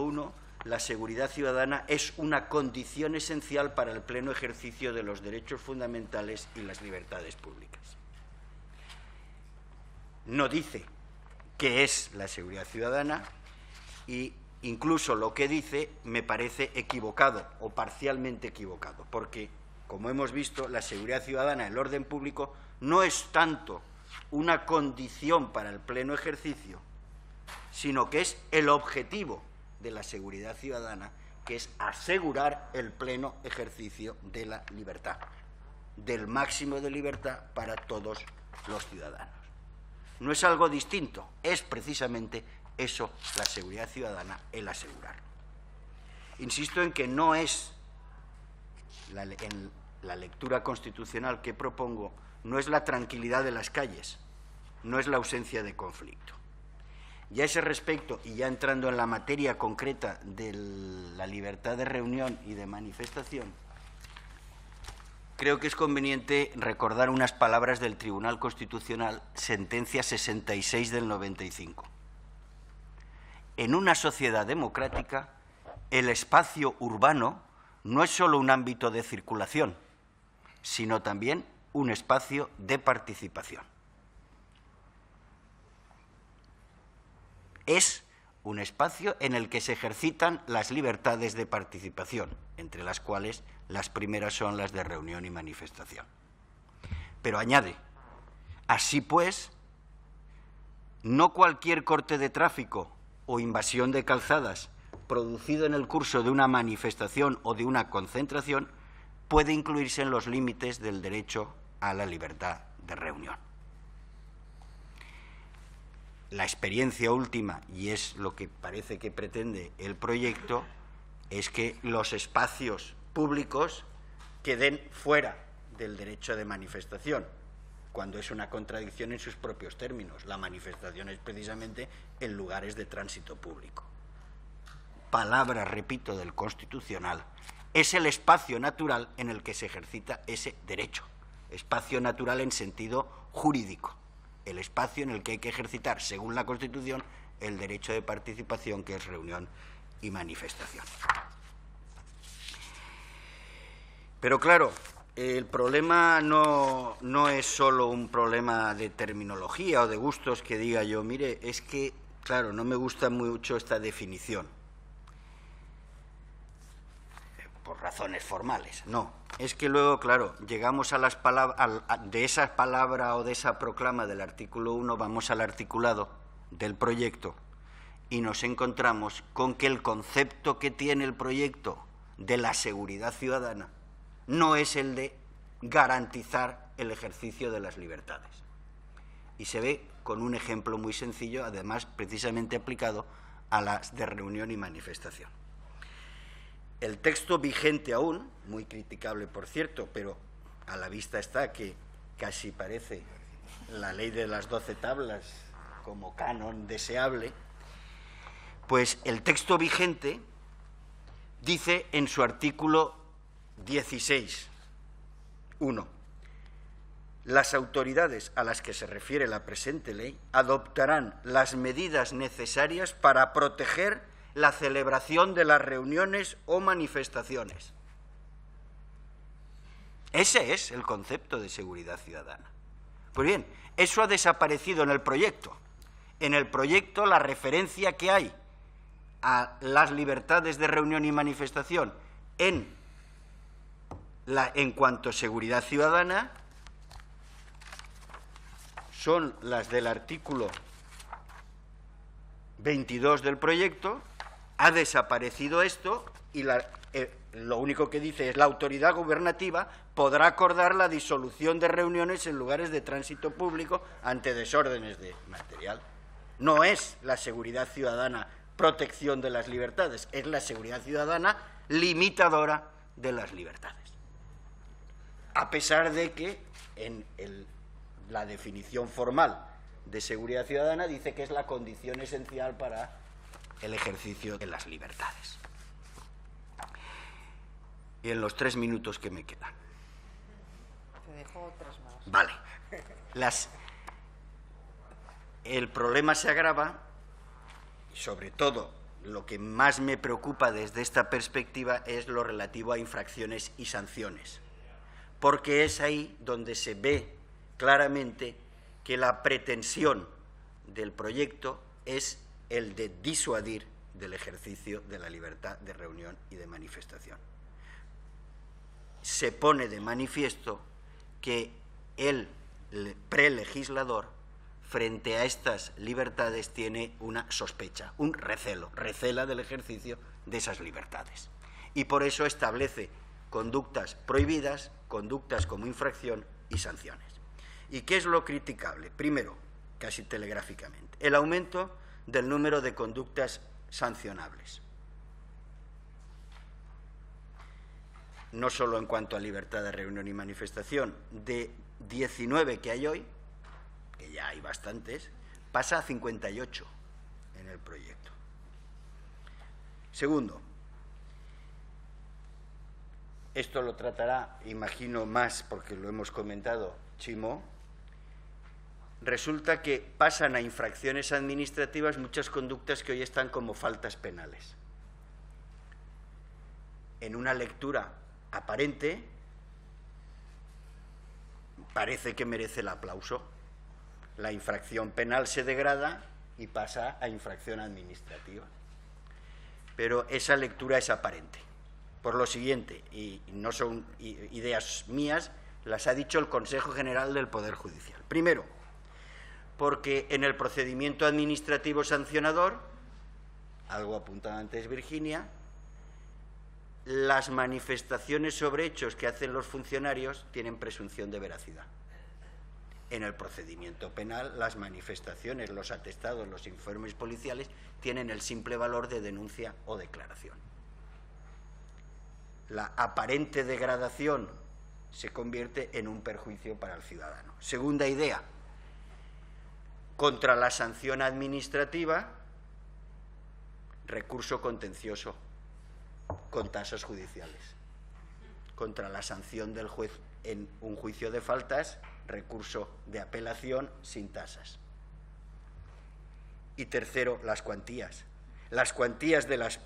1, la seguridad ciudadana es una condición esencial para el pleno ejercicio de los derechos fundamentales y las libertades públicas. No dice qué es la seguridad ciudadana y incluso lo que dice me parece equivocado o parcialmente equivocado, porque, como hemos visto, la seguridad ciudadana, el orden público, no es tanto una condición para el pleno ejercicio, sino que es el objetivo de la seguridad ciudadana, que es asegurar el pleno ejercicio de la libertad, del máximo de libertad para todos los ciudadanos. No es algo distinto, es precisamente eso, la seguridad ciudadana, el asegurar. Insisto en que no es, en la lectura constitucional que propongo, no es la tranquilidad de las calles, no es la ausencia de conflicto. Y a ese respecto, y ya entrando en la materia concreta de la libertad de reunión y de manifestación, creo que es conveniente recordar unas palabras del Tribunal Constitucional, sentencia 66 del 95. En una sociedad democrática, el espacio urbano no es solo un ámbito de circulación, sino también un espacio de participación. Es un espacio en el que se ejercitan las libertades de participación, entre las cuales las primeras son las de reunión y manifestación. Pero añade, así pues, no cualquier corte de tráfico o invasión de calzadas producido en el curso de una manifestación o de una concentración puede incluirse en los límites del derecho a la libertad de reunión. La experiencia última, y es lo que parece que pretende el proyecto, es que los espacios públicos queden fuera del derecho de manifestación, cuando es una contradicción en sus propios términos. La manifestación es precisamente en lugares de tránsito público. Palabra, repito, del Constitucional, es el espacio natural en el que se ejercita ese derecho, espacio natural en sentido jurídico, el espacio en el que hay que ejercitar, según la Constitución, el derecho de participación, que es reunión y manifestación. Pero claro, el problema no es solo un problema de terminología o de gustos que diga yo, mire, es que, claro, no me gusta mucho esta definición, por razones formales, no. Es que luego, claro, llegamos a las palabras, de esa palabra o de esa proclama del artículo 1, vamos al articulado del proyecto y nos encontramos con que el concepto que tiene el proyecto de la seguridad ciudadana no es el de garantizar el ejercicio de las libertades. Y se ve con un ejemplo muy sencillo, además precisamente aplicado a las de reunión y manifestación. El texto vigente aún, muy criticable por cierto, pero a la vista está que casi parece la ley de las 12 tablas como canon deseable, pues el texto vigente dice en su artículo 16, 1, las autoridades a las que se refiere la presente ley adoptarán las medidas necesarias para proteger la celebración de las reuniones o manifestaciones. Ese es el concepto de seguridad ciudadana. Pues bien, eso ha desaparecido en el proyecto. En el proyecto la referencia que hay a las libertades de reunión y manifestación en cuanto a seguridad ciudadana son las del artículo 22 del proyecto. Ha desaparecido esto y lo único que dice es la autoridad gubernativa podrá acordar la disolución de reuniones en lugares de tránsito público ante desórdenes de material. No es la seguridad ciudadana protección de las libertades, es la seguridad ciudadana limitadora de las libertades. A pesar de que en la definición formal de seguridad ciudadana dice que es la condición esencial para el ejercicio de las libertades. Y en los 3 minutos que me quedan. Te dejo 3 más. Vale. El problema se agrava, y sobre todo lo que más me preocupa desde esta perspectiva es lo relativo a infracciones y sanciones, porque es ahí donde se ve claramente que la pretensión del proyecto es el de disuadir del ejercicio de la libertad de reunión y de manifestación. Se pone de manifiesto que el prelegislador, frente a estas libertades, tiene una sospecha, un recelo, recela del ejercicio de esas libertades. Y por eso establece conductas prohibidas, conductas como infracción y sanciones. ¿Y qué es lo criticable? Primero, casi telegráficamente, el aumento del número de conductas sancionables. No solo en cuanto a libertad de reunión y manifestación, de 19 que hay hoy, que ya hay bastantes, pasa a 58 en el proyecto. Segundo, esto lo tratará, imagino, más, porque lo hemos comentado, Chimo. Resulta que pasan a infracciones administrativas muchas conductas que hoy están como faltas penales. En una lectura aparente, parece que merece el aplauso. La infracción penal se degrada y pasa a infracción administrativa. Pero esa lectura es aparente. Por lo siguiente, y no son ideas mías, las ha dicho el Consejo General del Poder Judicial. Primero, porque en el procedimiento administrativo sancionador, algo apuntaba antes Virginia, las manifestaciones sobre hechos que hacen los funcionarios tienen presunción de veracidad. En el procedimiento penal, las manifestaciones, los atestados, los informes policiales tienen el simple valor de denuncia o declaración. La aparente degradación se convierte en un perjuicio para el ciudadano. Segunda idea, contra la sanción administrativa, recurso contencioso con tasas judiciales. Contra la sanción del juez en un juicio de faltas, recurso de apelación sin tasas. Y tercero, las cuantías. Las cuantías de las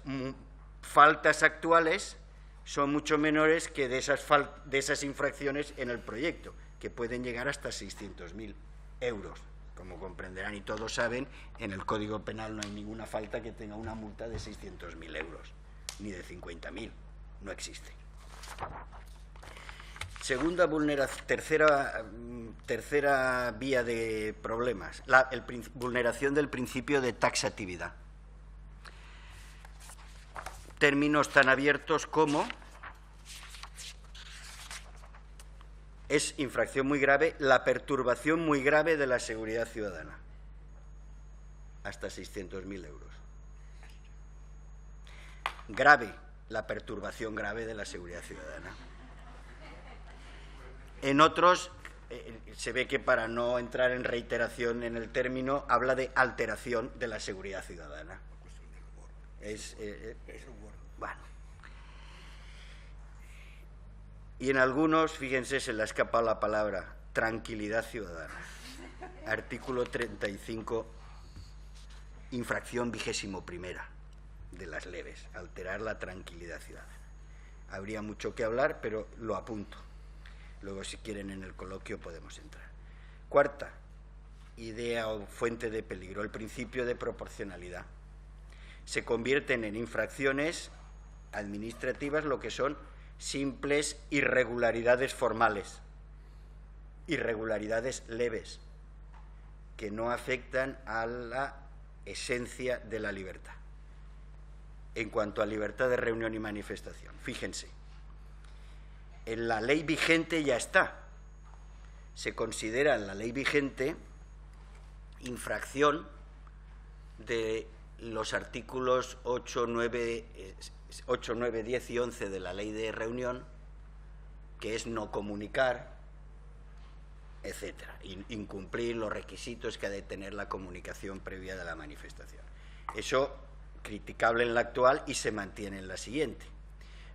faltas actuales son mucho menores que de esas infracciones en el proyecto, que pueden llegar hasta 600.000 euros. Como comprenderán y todos saben, en el Código Penal no hay ninguna falta que tenga una multa de 600.000 euros, ni de 50.000, no existe. Segunda vulneración, tercera vía de problemas, vulneración del principio de taxatividad. Términos tan abiertos como es infracción muy grave la perturbación muy grave de la seguridad ciudadana, hasta 600.000 euros. Grave, la perturbación grave de la seguridad ciudadana. En otros, se ve que para no entrar en reiteración en el término, habla de alteración de la seguridad ciudadana. Bueno. Y en algunos, fíjense, se le ha escapado la palabra, tranquilidad ciudadana. Artículo 35, infracción 21ª de las leves, alterar la tranquilidad ciudadana. Habría mucho que hablar, pero lo apunto. Luego, si quieren, en el coloquio podemos entrar. Cuarta idea o fuente de peligro, el principio de proporcionalidad. Se convierten en infracciones administrativas lo que son simples irregularidades formales, irregularidades leves, que no afectan a la esencia de la libertad. En cuanto a libertad de reunión y manifestación, fíjense, en la ley vigente ya está. Se considera en la ley vigente infracción de los artículos 8, 9, 10 y 11 de la ley de reunión, que es no comunicar, etcétera, incumplir los requisitos que ha de tener la comunicación previa de la manifestación. Eso criticable en la actual y se mantiene en la siguiente.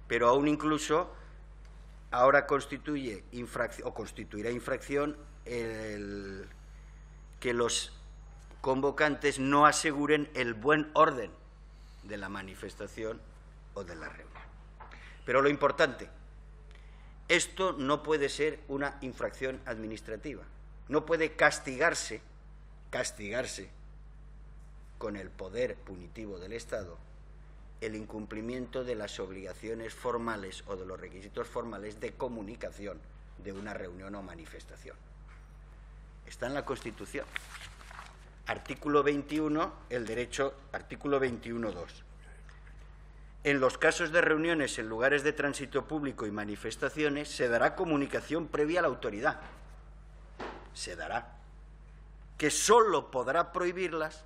Pero aún incluso ahora constituye infracción o constituirá infracción el que los convocantes no aseguren el buen orden de la manifestación o de la reunión. Pero lo importante, esto no puede ser una infracción administrativa, no puede castigarse con el poder punitivo del Estado el incumplimiento de las obligaciones formales o de los requisitos formales de comunicación de una reunión o manifestación. Está en la Constitución. Artículo 21, el derecho, artículo 21.2. En los casos de reuniones en lugares de tránsito público y manifestaciones se dará comunicación previa a la autoridad. Se dará. Que sólo podrá prohibirlas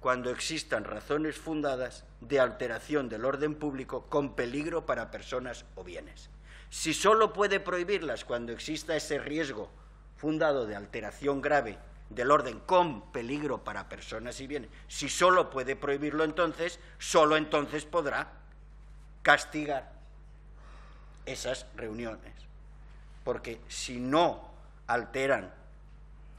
cuando existan razones fundadas de alteración del orden público con peligro para personas o bienes. Si sólo puede prohibirlas cuando exista ese riesgo fundado de alteración grave del orden con peligro para personas y bienes, si sólo puede prohibirlo entonces, sólo entonces podrá castigar esas reuniones. Porque si no alteran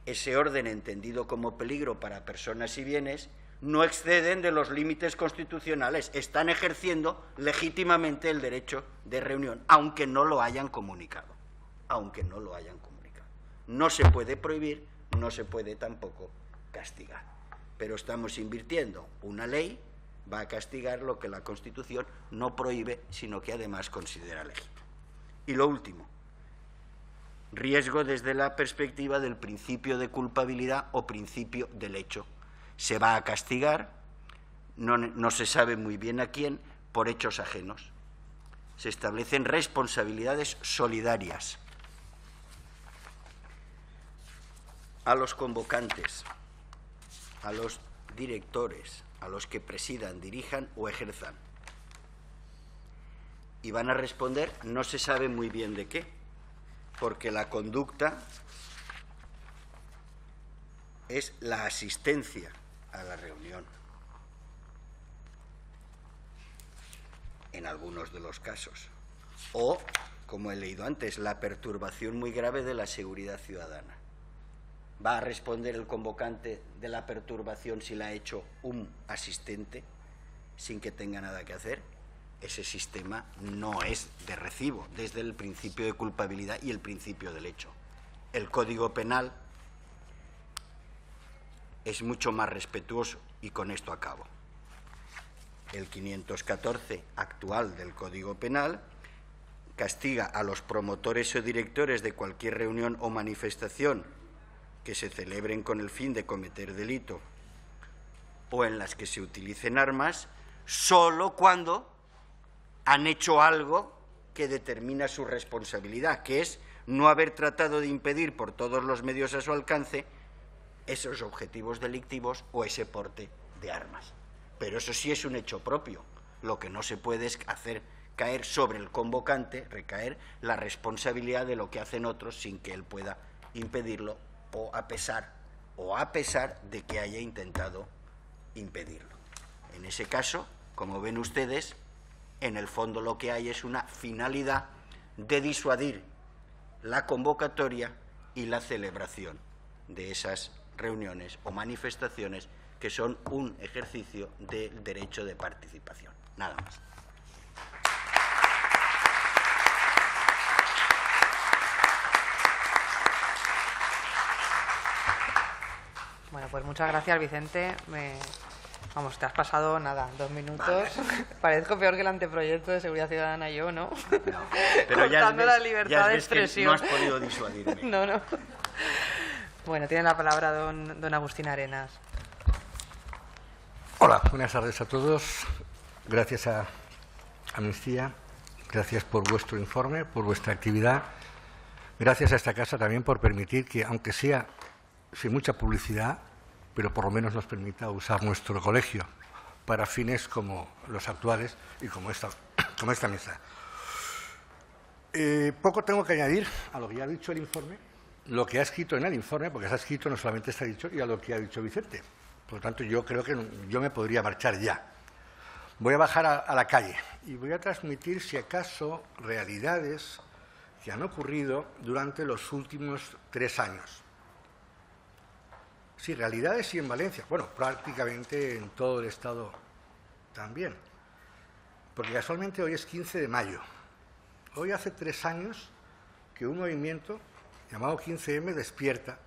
ese orden entendido como peligro para personas y bienes, no exceden de los límites constitucionales, están ejerciendo legítimamente el derecho de reunión, aunque no lo hayan comunicado, No se puede prohibir, no se puede tampoco castigar, pero estamos invirtiendo una ley, va a castigar lo que la Constitución no prohíbe, sino que además considera legítimo. Y lo último, riesgo desde la perspectiva del principio de culpabilidad o principio del hecho. Se va a castigar, no se sabe muy bien a quién, por hechos ajenos. Se establecen responsabilidades solidarias a los convocantes, a los directores, a los que presidan, dirijan o ejerzan. Y van a responder, no se sabe muy bien de qué, porque la conducta es la asistencia a la reunión, en algunos de los casos, o, como he leído antes, la perturbación muy grave de la seguridad ciudadana. ¿Va a responder el convocante de la perturbación si la ha hecho un asistente sin que tenga nada que hacer? Ese sistema no es de recibo desde el principio de culpabilidad y el principio del hecho. El Código Penal es mucho más respetuoso, y con esto acabo. El 514 actual del Código Penal castiga a los promotores o directores de cualquier reunión o manifestación que se celebren con el fin de cometer delito o en las que se utilicen armas, solo cuando han hecho algo que determina su responsabilidad, que es no haber tratado de impedir por todos los medios a su alcance esos objetivos delictivos o ese porte de armas. Pero eso sí es un hecho propio. Lo que no se puede es hacer caer sobre el convocante, recaer la responsabilidad de lo que hacen otros sin que él pueda impedirlo o a pesar de que haya intentado impedirlo. En ese caso, como ven ustedes, en el fondo lo que hay es una finalidad de disuadir la convocatoria y la celebración de esas reuniones o manifestaciones que son un ejercicio del derecho de participación. Nada más. Bueno, pues muchas gracias, Vicente. Vamos, te has pasado, nada, 2 minutos. Vale. Parezco peor que el anteproyecto de Seguridad Ciudadana yo, ¿no? No, pero cortando la libertad de expresión. No has podido disuadirme. No. Bueno, tiene la palabra don Agustín Arenas. Hola, buenas tardes a todos. Gracias a Amnistía, gracias por vuestro informe, por vuestra actividad. Gracias a esta casa también por permitir que, aunque sea sin mucha publicidad, pero por lo menos nos permita usar nuestro colegio para fines como los actuales y como esta mesa. Poco tengo que añadir a lo que ya ha dicho el informe, lo que ha escrito en el informe, porque se ha escrito, no solamente está dicho, y a lo que ha dicho Vicente. Por lo tanto, yo creo que yo me podría marchar ya. Voy a bajar a la calle y voy a transmitir, si acaso, realidades que han ocurrido durante los últimos 3 años. Sí, realidades sí en Valencia, bueno, prácticamente en todo el Estado también. Porque casualmente hoy es 15 de mayo. Hoy hace 3 años que un movimiento llamado 15M despierta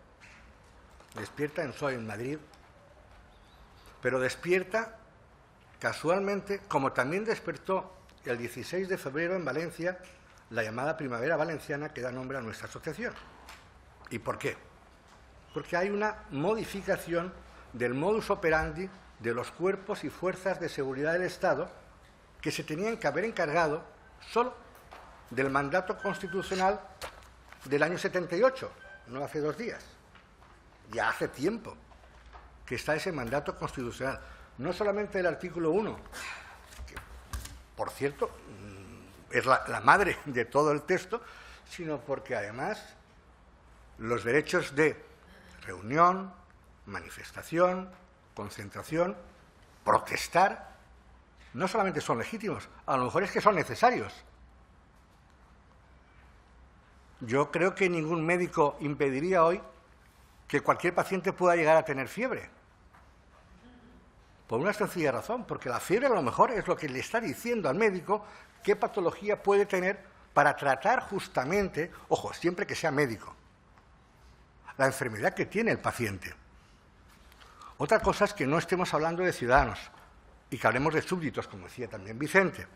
en PSOE en Madrid, pero despierta casualmente, como también despertó el 16 de febrero en Valencia la llamada Primavera Valenciana, que da nombre a nuestra asociación. ¿Y por qué? Porque hay una modificación del modus operandi de los cuerpos y fuerzas de seguridad del Estado que se tenían que haber encargado solo del mandato constitucional del año 78, no hace 2 días. Ya hace tiempo que está ese mandato constitucional. No solamente el artículo 1, que, por cierto, es la madre de todo el texto, sino porque además los derechos de reunión, manifestación, concentración, protestar, no solamente son legítimos, a lo mejor es que son necesarios. Yo creo que ningún médico impediría hoy que cualquier paciente pueda llegar a tener fiebre. Por una sencilla razón, porque la fiebre a lo mejor es lo que le está diciendo al médico qué patología puede tener para tratar justamente, ojo, siempre que sea médico, la enfermedad que tiene el paciente. Otra cosa es que no estemos hablando de ciudadanos y que hablemos de súbditos, como decía también Vicente,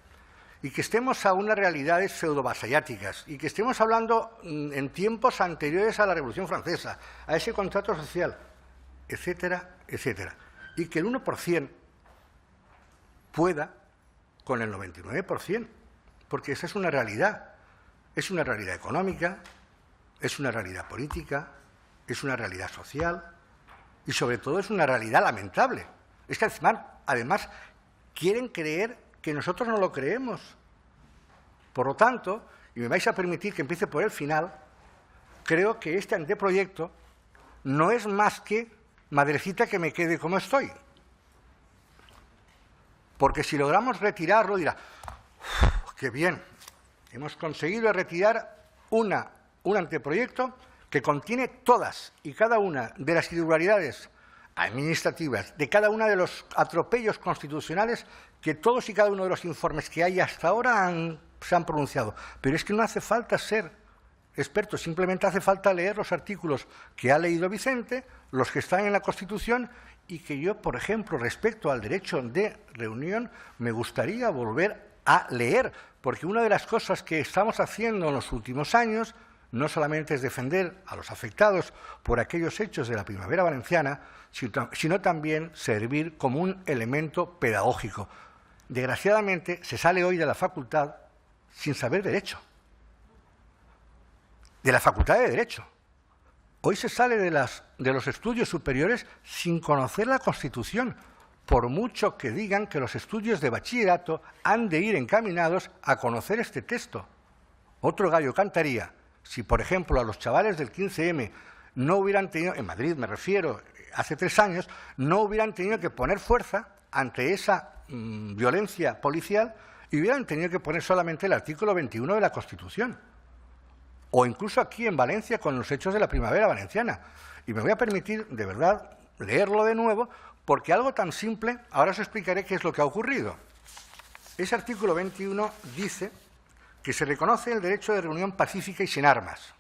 y que estemos a unas realidades pseudo-vasalláticas y que estemos hablando en tiempos anteriores a la Revolución Francesa, a ese contrato social, etcétera, etcétera. Y que el 1% pueda con el 99%, porque esa es una realidad. Es una realidad económica, es una realidad política, es una realidad social y, sobre todo, es una realidad lamentable. Es que, además, quieren creer que nosotros no lo creemos. Por lo tanto, y me vais a permitir que empiece por el final, creo que este anteproyecto no es más que madrecita que me quede como estoy. Porque si logramos retirarlo, dirá, ¡qué bien! Hemos conseguido retirar un anteproyecto que contiene todas y cada una de las irregularidades administrativas, de cada uno de los atropellos constitucionales que todos y cada uno de los informes que hay hasta ahora se han pronunciado. Pero es que no hace falta ser experto, simplemente hace falta leer los artículos que ha leído Vicente, los que están en la Constitución, y que yo, por ejemplo, respecto al derecho de reunión, me gustaría volver a leer, porque una de las cosas que estamos haciendo en los últimos años no solamente es defender a los afectados por aquellos hechos de la Primavera Valenciana, sino también servir como un elemento pedagógico. Desgraciadamente, se sale hoy de la facultad sin saber derecho. De la facultad de Derecho. Hoy se sale de los estudios superiores sin conocer la Constitución, por mucho que digan que los estudios de bachillerato han de ir encaminados a conocer este texto. Otro gallo cantaría si, por ejemplo, a los chavales del 15M no hubieran tenido, en Madrid me refiero, hace 3 años, no hubieran tenido que poner fuerza ante esa violencia policial y hubieran tenido que poner solamente el artículo 21 de la Constitución. O incluso aquí en Valencia con los hechos de la Primavera Valenciana. Y me voy a permitir, de verdad, leerlo de nuevo, porque algo tan simple, ahora os explicaré qué es lo que ha ocurrido. Ese artículo 21 dice que se reconoce el derecho de reunión pacífica y sin armas.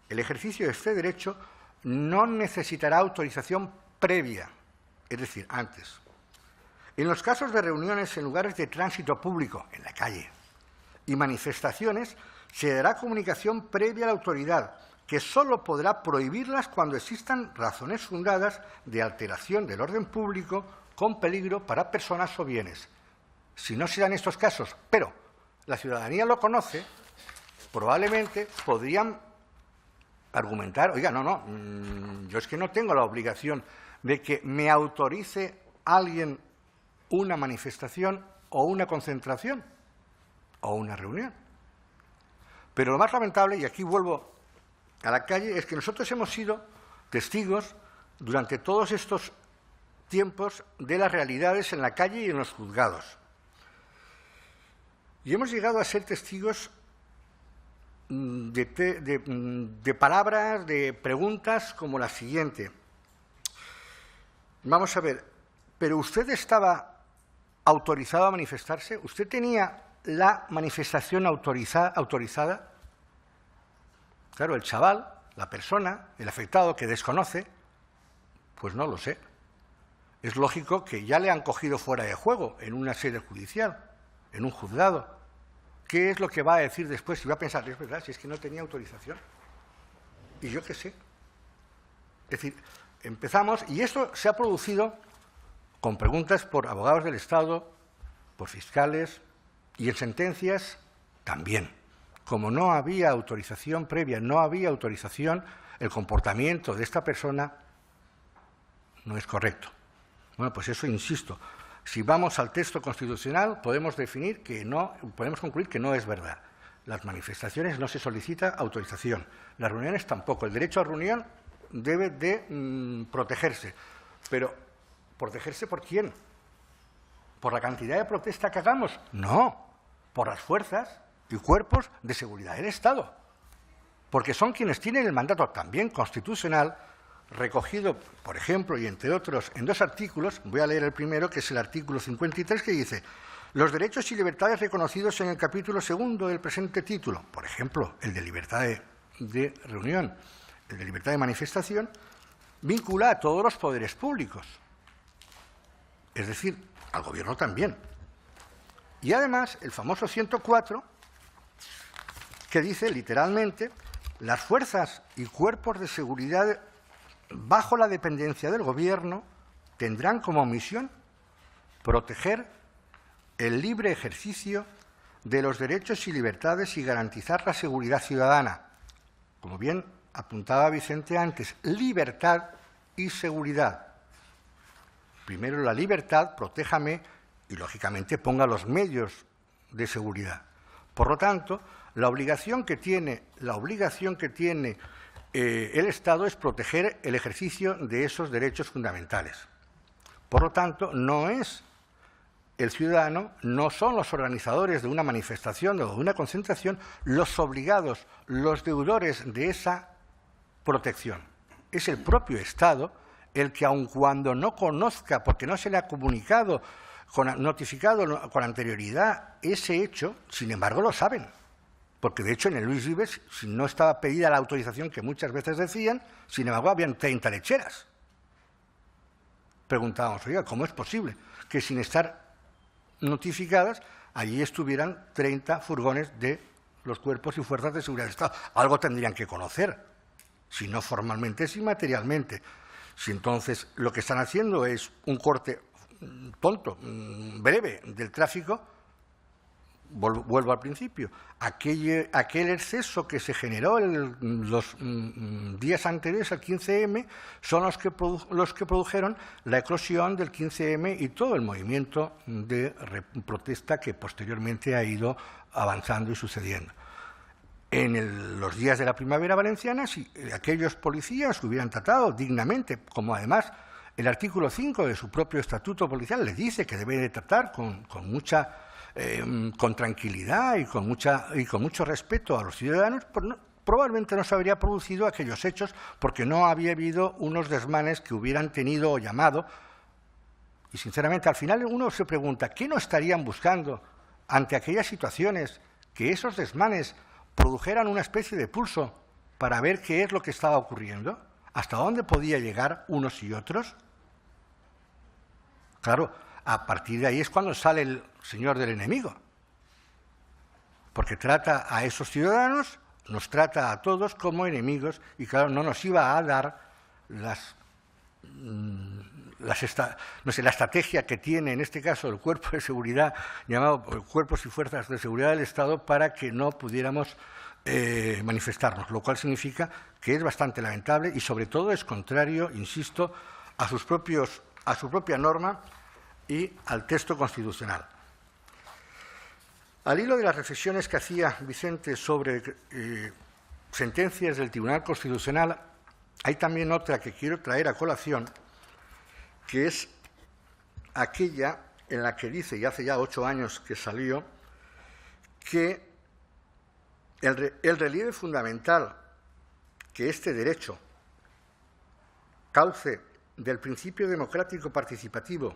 El ejercicio de este derecho no necesitará autorización previa, es decir, antes. En los casos de reuniones en lugares de tránsito público, en la calle, y manifestaciones, se dará comunicación previa a la autoridad, que sólo podrá prohibirlas cuando existan razones fundadas de alteración del orden público con peligro para personas o bienes. Si no se dan estos casos, pero la ciudadanía lo conoce, probablemente podrían argumentar, oiga, yo es que no tengo la obligación de que me autorice alguien una manifestación o una concentración o una reunión. Pero lo más lamentable, y aquí vuelvo a la calle, es que nosotros hemos sido testigos durante todos estos tiempos de las realidades en la calle y en los juzgados. Y hemos llegado a ser testigos de palabras, de preguntas como la siguiente. Vamos a ver, ¿pero usted estaba autorizado a manifestarse? ¿Usted tenía la manifestación autorizada? Claro, el chaval, la persona, el afectado que desconoce, pues no lo sé. Es lógico que ya le han cogido fuera de juego en una sede judicial, en un juzgado. ¿Qué es lo que va a decir después? Si va a pensar, es verdad, si es que no tenía autorización. Y yo qué sé. Es decir, empezamos, y esto se ha producido con preguntas por abogados del Estado, por fiscales, y en sentencias también. Como no había autorización previa, no había autorización, el comportamiento de esta persona no es correcto. Bueno, pues eso insisto. Si vamos al texto constitucional, podemos concluir que no es verdad. Las manifestaciones no se solicita autorización, las reuniones tampoco. El derecho a reunión debe de protegerse. Pero, ¿protegerse por quién? ¿Por la cantidad de protesta que hagamos? No, por las fuerzas y cuerpos de seguridad del Estado. Porque son quienes tienen el mandato también constitucional recogido, por ejemplo, y entre otros, en 2 artículos. Voy a leer el primero, que es el artículo 53, que dice: los derechos y libertades reconocidos en el capítulo 2 del presente título, por ejemplo, el de libertad de reunión, el de libertad de manifestación, vincula a todos los poderes públicos, es decir, al Gobierno también. Y además, el famoso 104, que dice literalmente: las fuerzas y cuerpos de seguridad bajo la dependencia del Gobierno tendrán como misión proteger el libre ejercicio de los derechos y libertades y garantizar la seguridad ciudadana. Como bien apuntaba Vicente antes, libertad y seguridad. Primero la libertad, protéjame, y lógicamente ponga los medios de seguridad. Por lo tanto, la obligación que tiene el Estado es proteger el ejercicio de esos derechos fundamentales. Por lo tanto, no es el ciudadano, no son los organizadores de una manifestación o de una concentración los obligados, los deudores de esa protección. Es el propio Estado el que, aun cuando no conozca, porque no se le ha comunicado, notificado con anterioridad ese hecho, sin embargo lo saben. Porque, de hecho, en el Luis Vives, si no estaba pedida la autorización que muchas veces decían, sin embargo, habían 30 lecheras. Preguntábamos, oiga, ¿cómo es posible que sin estar notificadas allí estuvieran 30 furgones de los cuerpos y fuerzas de seguridad del Estado? Algo tendrían que conocer, si no formalmente, si materialmente. Si entonces lo que están haciendo es un corte tonto, breve del tráfico, vuelvo al principio, aquel exceso que se generó los días anteriores al 15M son los que produjeron la eclosión del 15M y todo el movimiento de protesta que posteriormente ha ido avanzando y sucediendo. En los días de la primavera valenciana, si aquellos policías hubieran tratado dignamente, como además el artículo 5 de su propio estatuto policial les dice que debe de tratar con tranquilidad y con mucho respeto a los ciudadanos, pues probablemente no se habría producido aquellos hechos, porque no había habido unos desmanes que hubieran tenido o llamado. Y sinceramente, al final uno se pregunta, ¿qué no estarían buscando ante aquellas situaciones que esos desmanes produjeran una especie de pulso para ver qué es lo que estaba ocurriendo? ¿Hasta dónde podía llegar unos y otros? Claro, a partir de ahí es cuando sale el señor del enemigo, porque trata a esos ciudadanos, nos trata a todos como enemigos, y claro, no nos iba a dar la estrategia que tiene en este caso el cuerpo de seguridad, llamado Cuerpos y Fuerzas de Seguridad del Estado, para que no pudiéramos manifestarnos, lo cual significa que es bastante lamentable y sobre todo es contrario, insisto, a su propia norma y al texto constitucional. Al hilo de las reflexiones que hacía Vicente sobre sentencias del Tribunal Constitucional, hay también otra que quiero traer a colación, que es aquella en la que dice, y hace ya 8 años que salió, que el relieve fundamental que este derecho cauce del principio democrático participativo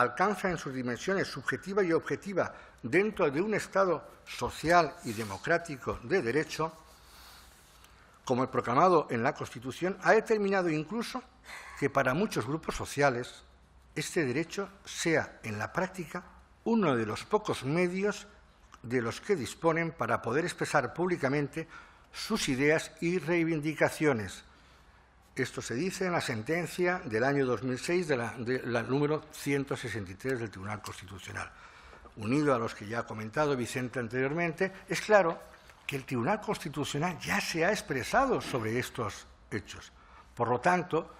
alcanza en sus dimensiones subjetiva y objetiva dentro de un Estado social y democrático de derecho, como el proclamado en la Constitución, ha determinado incluso que para muchos grupos sociales este derecho sea en la práctica uno de los pocos medios de los que disponen para poder expresar públicamente sus ideas y reivindicaciones. Esto se dice en la sentencia del año 2006 de la número 163 del Tribunal Constitucional. Unido a los que ya ha comentado Vicente anteriormente, es claro que el Tribunal Constitucional ya se ha expresado sobre estos hechos. Por lo tanto,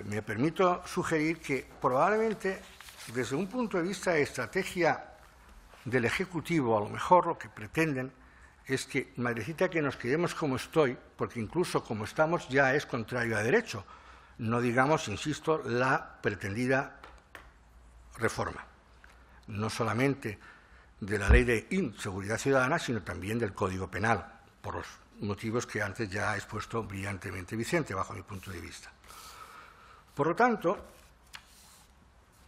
me permito sugerir que probablemente desde un punto de vista de estrategia del Ejecutivo, a lo mejor lo que pretenden es que, madrecita, que nos quedemos como estoy, porque incluso como estamos ya es contrario a derecho. No digamos, insisto, la pretendida reforma, no solamente de la Ley de Inseguridad Ciudadana, sino también del Código Penal, por los motivos que antes ya ha expuesto brillantemente Vicente, bajo mi punto de vista. Por lo tanto,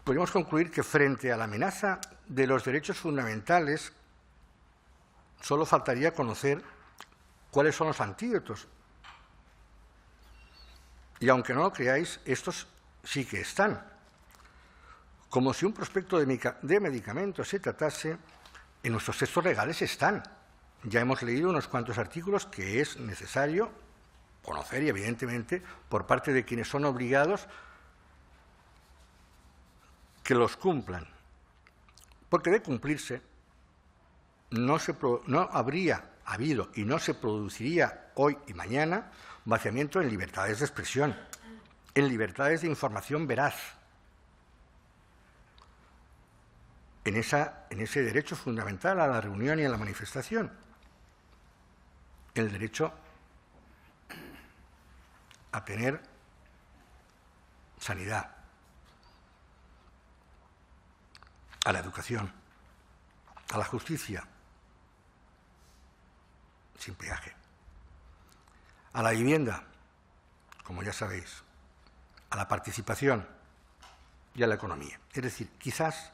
podemos concluir que frente a la amenaza de los derechos fundamentales, solo faltaría conocer cuáles son los antídotos. Y aunque no lo creáis, estos sí que están. Como si un prospecto de medicamentos se tratase, en nuestros textos legales están. Ya hemos leído unos cuantos artículos que es necesario conocer y, evidentemente, por parte de quienes son obligados, que los cumplan. Porque de cumplirse, no habría habido y no se produciría hoy y mañana vaciamiento en libertades de expresión, en libertades de información veraz, en ese derecho fundamental a la reunión y a la manifestación, el derecho a tener sanidad, a la educación, a la justicia, sin peaje, a la vivienda, como ya sabéis, a la participación y a la economía. Es decir, quizás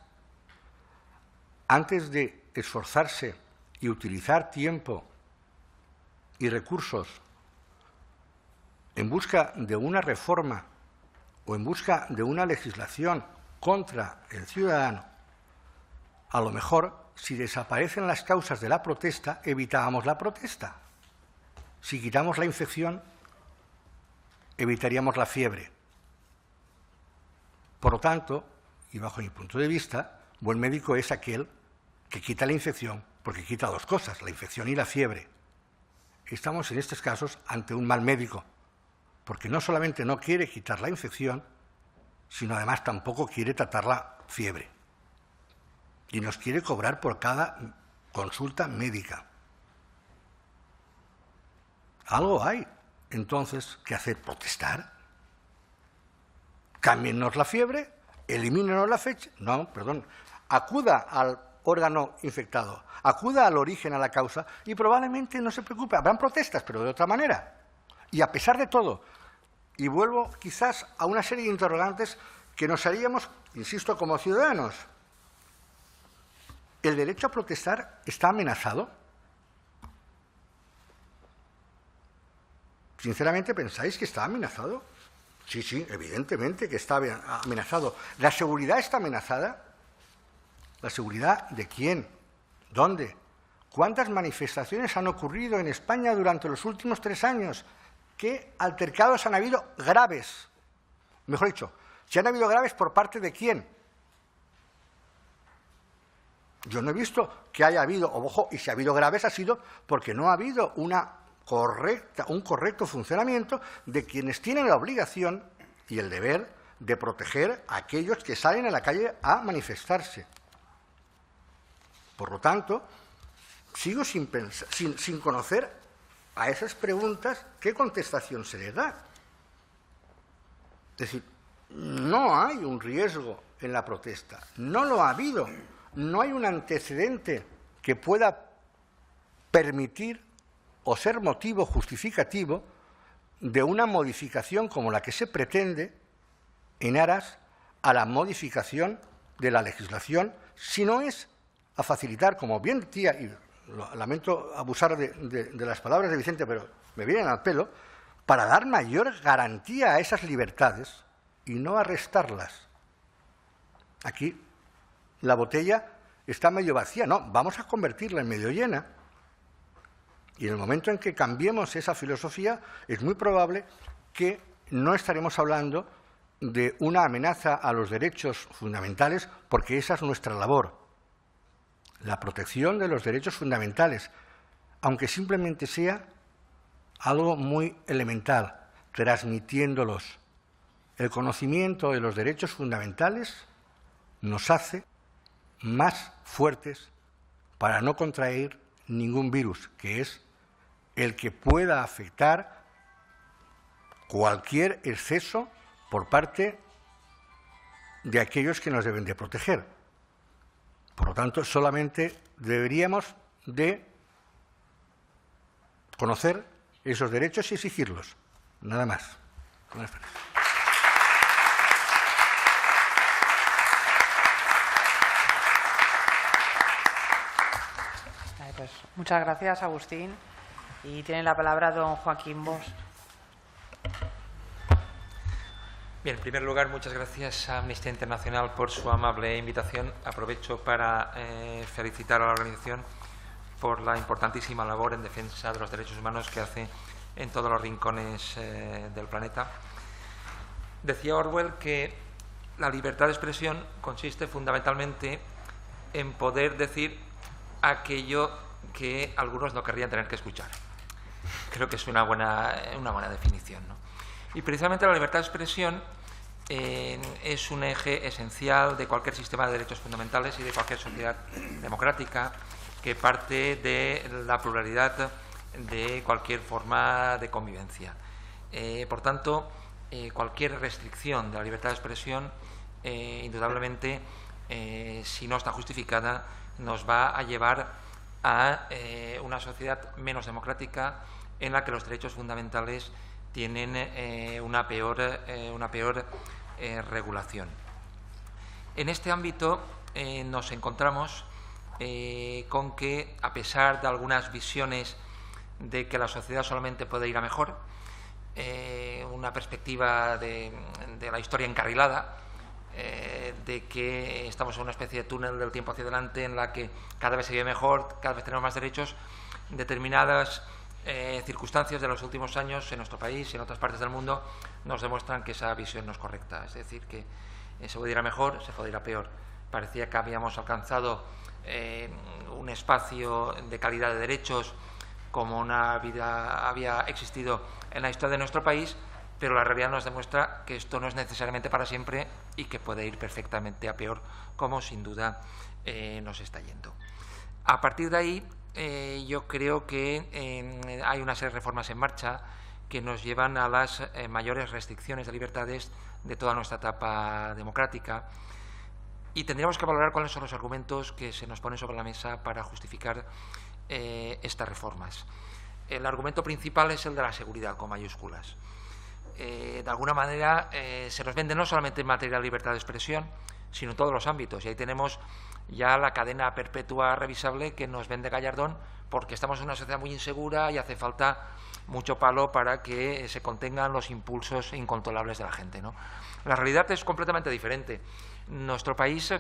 antes de esforzarse y utilizar tiempo y recursos en busca de una reforma o en busca de una legislación contra el ciudadano, a lo mejor, si desaparecen las causas de la protesta, evitábamos la protesta. Si quitamos la infección, evitaríamos la fiebre. Por lo tanto, y bajo mi punto de vista, buen médico es aquel que quita la infección, porque quita dos cosas, la infección y la fiebre. Estamos en estos casos ante un mal médico, porque no solamente no quiere quitar la infección, sino además tampoco quiere tratar la fiebre. Y nos quiere cobrar por cada consulta médica. Algo hay, entonces, que hacer: protestar. Cámbienos la fiebre, elimínenos la fecha. No, perdón. Acuda al órgano infectado, acuda al origen, a la causa, y probablemente no se preocupe. Habrán protestas, pero de otra manera. Y a pesar de todo, y vuelvo quizás a una serie de interrogantes que nos haríamos, insisto, como ciudadanos. ¿El derecho a protestar está amenazado? ¿Sinceramente pensáis que está amenazado? Sí, sí, evidentemente que está amenazado. ¿La seguridad está amenazada? ¿La seguridad de quién? ¿Dónde? ¿Cuántas manifestaciones han ocurrido en España durante los últimos 3 años? ¿Qué altercados han habido graves? Mejor dicho, ¿si han habido graves por parte de quién? Yo no he visto que haya habido, ojo, y si ha habido graves ha sido porque no ha habido un correcto funcionamiento de quienes tienen la obligación y el deber de proteger a aquellos que salen a la calle a manifestarse. Por lo tanto, sigo sin conocer a esas preguntas qué contestación se les da. Es decir, no hay un riesgo en la protesta, no lo ha habido. No hay un antecedente que pueda permitir o ser motivo justificativo de una modificación como la que se pretende en aras a la modificación de la legislación, sino es a facilitar, como bien decía, y lamento abusar de las palabras de Vicente, pero me vienen al pelo, para dar mayor garantía a esas libertades y no a restarlas. Aquí la botella está medio vacía, no, vamos a convertirla en medio llena. Y en el momento en que cambiemos esa filosofía, es muy probable que no estaremos hablando de una amenaza a los derechos fundamentales, porque esa es nuestra labor. La protección de los derechos fundamentales, aunque simplemente sea algo muy elemental, transmitiéndolos. El conocimiento de los derechos fundamentales nos hace más fuertes para no contraer ningún virus, que es el que pueda afectar cualquier exceso por parte de aquellos que nos deben de proteger. Por lo tanto, solamente deberíamos de conocer esos derechos y exigirlos. Nada más. Buenas tardes. Pues muchas gracias, Agustín. Y tiene la palabra don Joaquín Bosch. Bien, en primer lugar, muchas gracias a Amnistía Internacional por su amable invitación. Aprovecho para felicitar a la organización por la importantísima labor en defensa de los derechos humanos que hace en todos los rincones del planeta. Decía Orwell que la libertad de expresión consiste fundamentalmente en poder decir aquello que algunos no querrían tener que escuchar. Creo que es una buena definición, ¿no? Y precisamente la libertad de expresión es un eje esencial de cualquier sistema de derechos fundamentales y de cualquier sociedad democrática que parte de la pluralidad de cualquier forma de convivencia. Por tanto, cualquier restricción de la libertad de expresión, indudablemente, si no está justificada, nos va a llevar a una sociedad menos democrática en la que los derechos fundamentales tienen una peor regulación. En este ámbito nos encontramos con que, a pesar de algunas visiones de que la sociedad solamente puede ir a mejor, una perspectiva de la historia encarrilada, de que estamos en una especie de túnel del tiempo hacia adelante en la que cada vez se vive mejor, cada vez tenemos más derechos, determinadas circunstancias de los últimos años en nuestro país y en otras partes del mundo nos demuestran que esa visión no es correcta. Es decir, que se puede ir a mejor, se puede ir a peor. Parecía que habíamos alcanzado un espacio de calidad de derechos como una vida había existido en la historia de nuestro país, pero la realidad nos demuestra que esto no es necesariamente para siempre y que puede ir perfectamente a peor, como sin duda nos está yendo. A partir de ahí, yo creo que hay una serie de reformas en marcha que nos llevan a las mayores restricciones de libertades de toda nuestra etapa democrática, y tendríamos que valorar cuáles son los argumentos que se nos ponen sobre la mesa para justificar estas reformas. El argumento principal es el de la seguridad, con mayúsculas. De alguna manera se nos vende no solamente en materia de libertad de expresión, sino en todos los ámbitos. Y ahí tenemos ya la cadena perpetua revisable que nos vende Gallardón, porque estamos en una sociedad muy insegura y hace falta mucho palo para que se contengan los impulsos incontrolables de la gente, ¿no? La realidad es completamente diferente. Nuestro país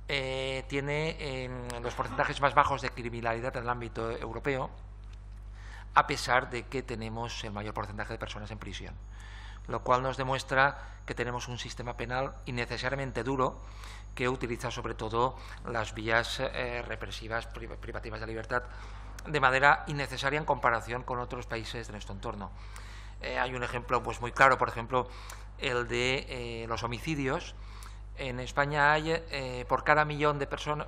tiene los porcentajes más bajos de criminalidad en el ámbito europeo, a pesar de que tenemos el mayor porcentaje de personas en prisión, lo cual nos demuestra que tenemos un sistema penal innecesariamente duro que utiliza sobre todo las vías represivas, privativas de libertad, de manera innecesaria en comparación con otros países de nuestro entorno. Hay un ejemplo pues muy claro, por ejemplo, el de los homicidios. En España hay por cada millón de personas,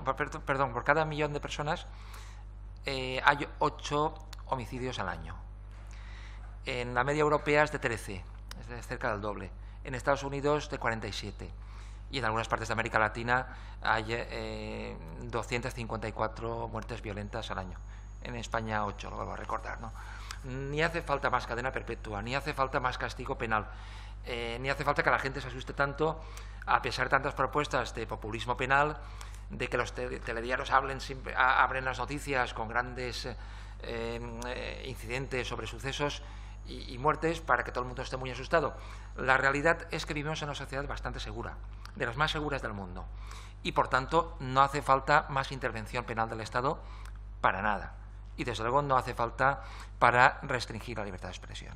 hay 8 homicidios al año. En la media europea es de 13, es de cerca del doble. En Estados Unidos de 47. Y en algunas partes de América Latina hay 254 muertes violentas al año. en España 8, lo vuelvo a recordar, ¿no? Ni hace falta más cadena perpetua, ni hace falta más castigo penal, ni hace falta que la gente se asuste tanto, a pesar de tantas propuestas de populismo penal, de que los telediarios abren las noticias con grandes incidentes sobre sucesos y muertes para que todo el mundo esté muy asustado. La realidad es que vivimos en una sociedad bastante segura, de las más seguras del mundo, y por tanto no hace falta más intervención penal del Estado para nada, y desde luego no hace falta para restringir la libertad de expresión.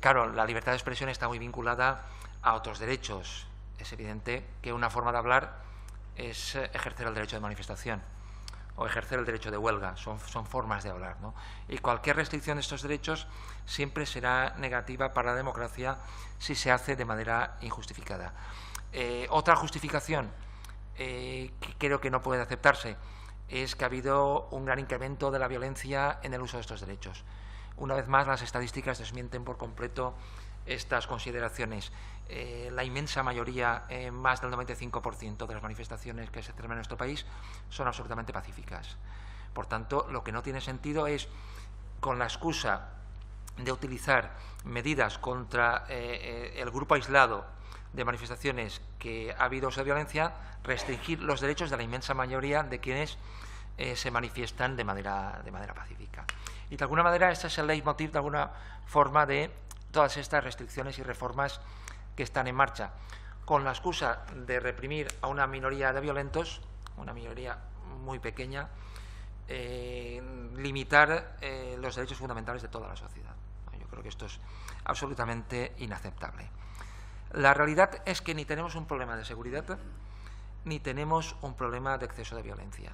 Claro, la libertad de expresión está muy vinculada a otros derechos. Es evidente que una forma de hablar es ejercer el derecho de manifestación o ejercer el derecho de huelga, son formas de hablar, ¿no? Y cualquier restricción de estos derechos siempre será negativa para la democracia si se hace de manera injustificada. Otra justificación que creo que no puede aceptarse es que ha habido un gran incremento de la violencia en el uso de estos derechos. Una vez más, las estadísticas desmienten por completo estas consideraciones. La inmensa mayoría, más del 95% de las manifestaciones que se celebran en nuestro país son absolutamente pacíficas. Por tanto, lo que no tiene sentido es, con la excusa de utilizar medidas contra el grupo aislado de manifestaciones que ha habido uso de violencia, restringir los derechos de la inmensa mayoría de quienes se manifiestan de manera pacífica. Y de alguna manera este es el leitmotiv, de alguna forma, de todas estas restricciones y reformas que están en marcha, con la excusa de reprimir a una minoría de violentos, una minoría muy pequeña, limitar los derechos fundamentales de toda la sociedad. Yo creo que esto es absolutamente inaceptable. La realidad es que ni tenemos un problema de seguridad, ni tenemos un problema de exceso de violencia.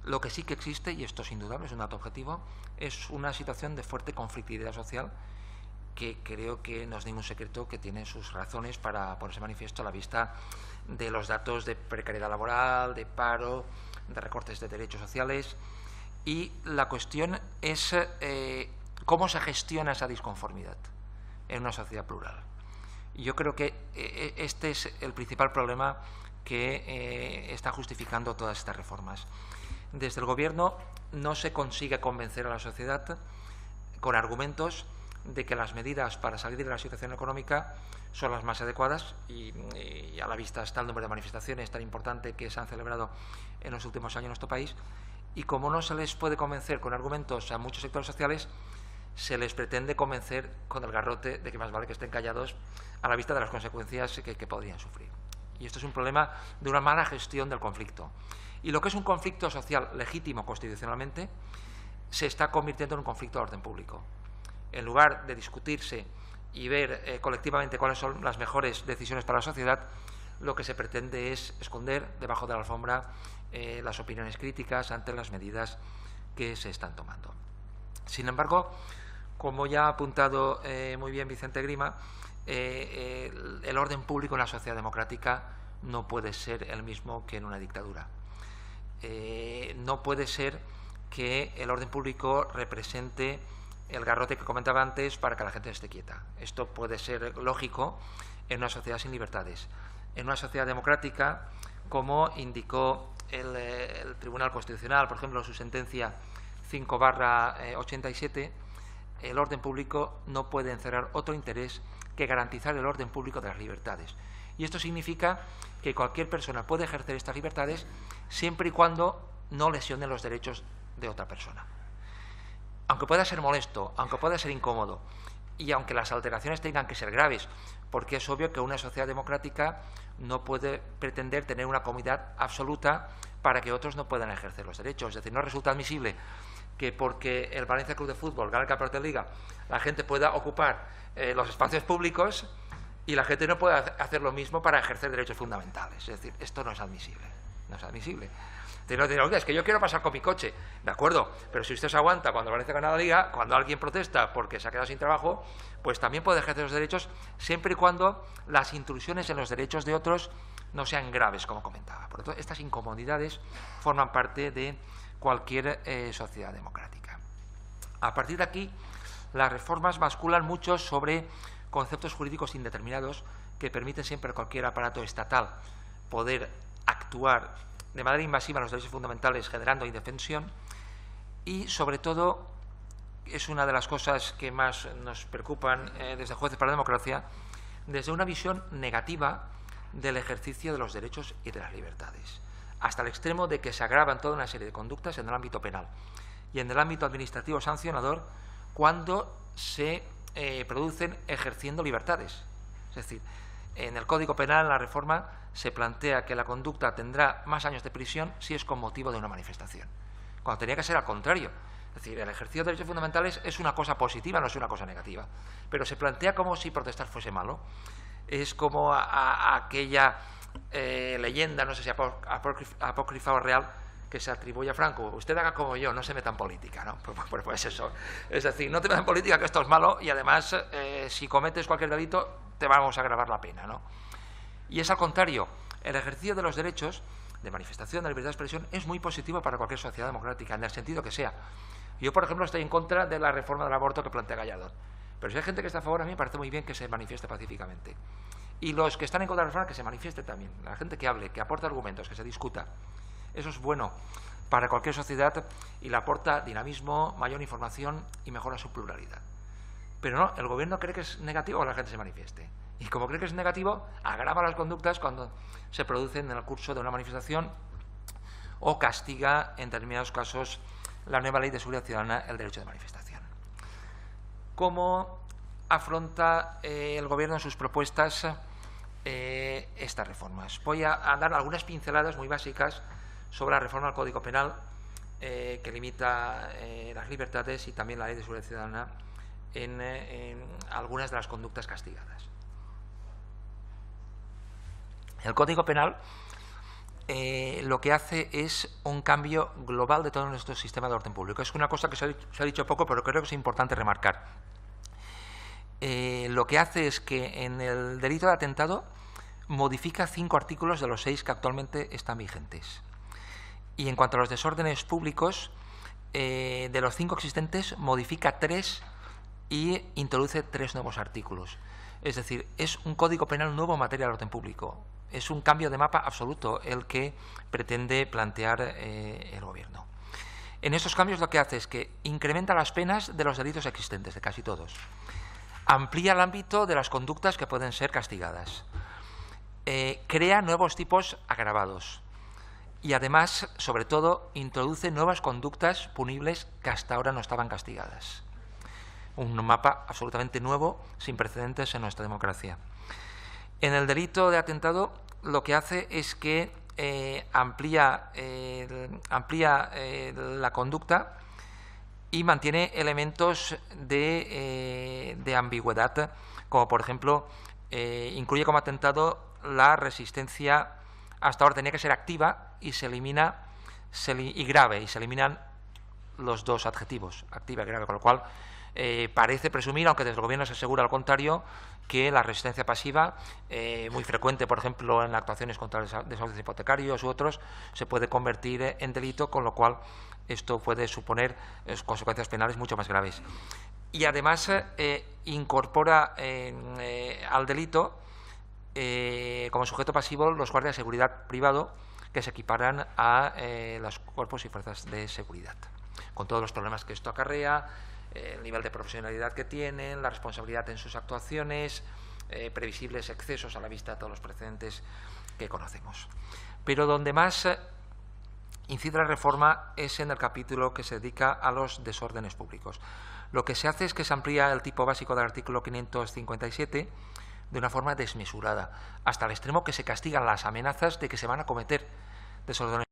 Lo que sí que existe, y esto es indudable, es un dato objetivo, es una situación de fuerte conflictividad social que creo que no es ningún secreto que tiene sus razones para ponerse manifiesto a la vista de los datos de precariedad laboral, de paro, de recortes de derechos sociales. Y la cuestión es cómo se gestiona esa disconformidad en una sociedad plural. Y yo creo que este es el principal problema que está justificando todas estas reformas. Desde el Gobierno no se consigue convencer a la sociedad con argumentos de que las medidas para salir de la situación económica son las más adecuadas y a la vista está el número de manifestaciones tan importante que se han celebrado en los últimos años en nuestro país, y como no se les puede convencer con argumentos a muchos sectores sociales, se les pretende convencer con el garrote de que más vale que estén callados a la vista de las consecuencias que podrían sufrir. Y esto es un problema de una mala gestión del conflicto. Y lo que es un conflicto social legítimo constitucionalmente se está convirtiendo en un conflicto de orden público. En lugar de discutirse y ver colectivamente cuáles son las mejores decisiones para la sociedad, lo que se pretende es esconder debajo de la alfombra las opiniones críticas ante las medidas que se están tomando. Sin embargo, como ya ha apuntado muy bien Vicente Grima, el orden público en la sociedad democrática no puede ser el mismo que en una dictadura. No puede ser que el orden público represente el garrote que comentaba antes para que la gente esté quieta. Esto puede ser lógico en una sociedad sin libertades. En una sociedad democrática, como indicó el Tribunal Constitucional, por ejemplo, en su sentencia 5/87, el orden público no puede encerrar otro interés que garantizar el orden público de las libertades. Y esto significa que cualquier persona puede ejercer estas libertades siempre y cuando no lesione los derechos de otra persona. Aunque pueda ser molesto, aunque pueda ser incómodo, y aunque las alteraciones tengan que ser graves, porque es obvio que una sociedad democrática no puede pretender tener una comunidad absoluta para que otros no puedan ejercer los derechos. Es decir, no resulta admisible que porque el Valencia Club de Fútbol gane el campeonato de Liga, la gente pueda ocupar los espacios públicos y la gente no pueda hacer lo mismo para ejercer derechos fundamentales. Es decir, esto no es admisible. No es admisible. Oiga, es que yo quiero pasar con mi coche. De acuerdo, pero si usted se aguanta cuando Valencia gana la Liga, cuando alguien protesta porque se ha quedado sin trabajo, pues también puede ejercer los derechos siempre y cuando las intrusiones en los derechos de otros no sean graves, como comentaba. Por lo tanto, estas incomodidades forman parte de cualquier sociedad democrática. A partir de aquí, las reformas basculan mucho sobre conceptos jurídicos indeterminados que permiten siempre a cualquier aparato estatal poder actuar de manera invasiva en los derechos fundamentales, generando indefensión, y, sobre todo, es una de las cosas que más nos preocupan desde Jueces para la Democracia, desde una visión negativa del ejercicio de los derechos y de las libertades, hasta el extremo de que se agravan toda una serie de conductas en el ámbito penal y en el ámbito administrativo sancionador cuando se producen ejerciendo libertades. Es decir, en el Código Penal, en la reforma, se plantea que la conducta tendrá más años de prisión si es con motivo de una manifestación, cuando tenía que ser al contrario. Es decir, el ejercicio de derechos fundamentales es una cosa positiva, no es una cosa negativa, pero se plantea como si protestar fuese malo. Es como aquella leyenda, no sé si apócrifa o real, que se atribuye a Franco: usted haga como yo, no se meta en política, ¿no? Pues eso. Es decir, no te metas en política, que esto es malo, y además, si cometes cualquier delito, te vamos a agravar la pena, ¿no? Y es al contrario, el ejercicio de los derechos de manifestación, de libertad de expresión, es muy positivo para cualquier sociedad democrática, en el sentido que sea. Yo, por ejemplo, estoy en contra de la reforma del aborto que plantea Gallardón, pero si hay gente que está a favor, a mí me parece muy bien que se manifieste pacíficamente. Y los que están en contra de la reforma, que se manifieste también. La gente que hable, que aporte argumentos, que se discuta. Eso es bueno para cualquier sociedad y le aporta dinamismo, mayor información y mejora su pluralidad. Pero no, el gobierno cree que es negativo que la gente se manifieste. Y como cree que es negativo, agrava las conductas cuando se producen en el curso de una manifestación o castiga, en determinados casos, la nueva Ley de Seguridad Ciudadana, el derecho de manifestación. ¿Cómo afronta el Gobierno en sus propuestas estas reformas? Voy a dar algunas pinceladas muy básicas sobre la reforma del Código Penal que limita las libertades y también la Ley de Seguridad Ciudadana en algunas de las conductas castigadas. El Código Penal lo que hace es un cambio global de todo nuestro sistema de orden público. Es una cosa que se ha dicho poco, pero creo que es importante remarcar. Lo que hace es que en el delito de atentado modifica 5 artículos de los 6 que actualmente están vigentes. Y en cuanto a los desórdenes públicos, de los 5 existentes, modifica 3 y introduce 3 nuevos artículos. Es decir, es un código penal nuevo en materia de orden público. Es un cambio de mapa absoluto el que pretende plantear el Gobierno. En estos cambios lo que hace es que incrementa las penas de los delitos existentes, de casi todos. Amplía el ámbito de las conductas que pueden ser castigadas. Crea nuevos tipos agravados. Y además, sobre todo, introduce nuevas conductas punibles que hasta ahora no estaban castigadas. Un mapa absolutamente nuevo, sin precedentes en nuestra democracia. En el delito de atentado lo que hace es que amplía la conducta y mantiene elementos de ambigüedad, como por ejemplo incluye como atentado la resistencia. Hasta ahora tenía que ser activa y se elimina y grave, y se eliminan los 2 adjetivos, activa y grave, con lo cual parece presumir, aunque desde el Gobierno se asegura al contrario, que la resistencia pasiva, muy frecuente, por ejemplo, en actuaciones contra desahucios hipotecarios u otros, se puede convertir en delito, con lo cual esto puede suponer consecuencias penales mucho más graves. Y además incorpora al delito como sujeto pasivo los guardias de seguridad privado, que se equiparan a los cuerpos y fuerzas de seguridad, con todos los problemas que esto acarrea, el nivel de profesionalidad que tienen, la responsabilidad en sus actuaciones, previsibles excesos a la vista de todos los precedentes que conocemos. Pero donde más incide la reforma es en el capítulo que se dedica a los desórdenes públicos. Lo que se hace es que se amplía el tipo básico del artículo 557 de una forma desmesurada, hasta el extremo que se castigan las amenazas de que se van a cometer desórdenes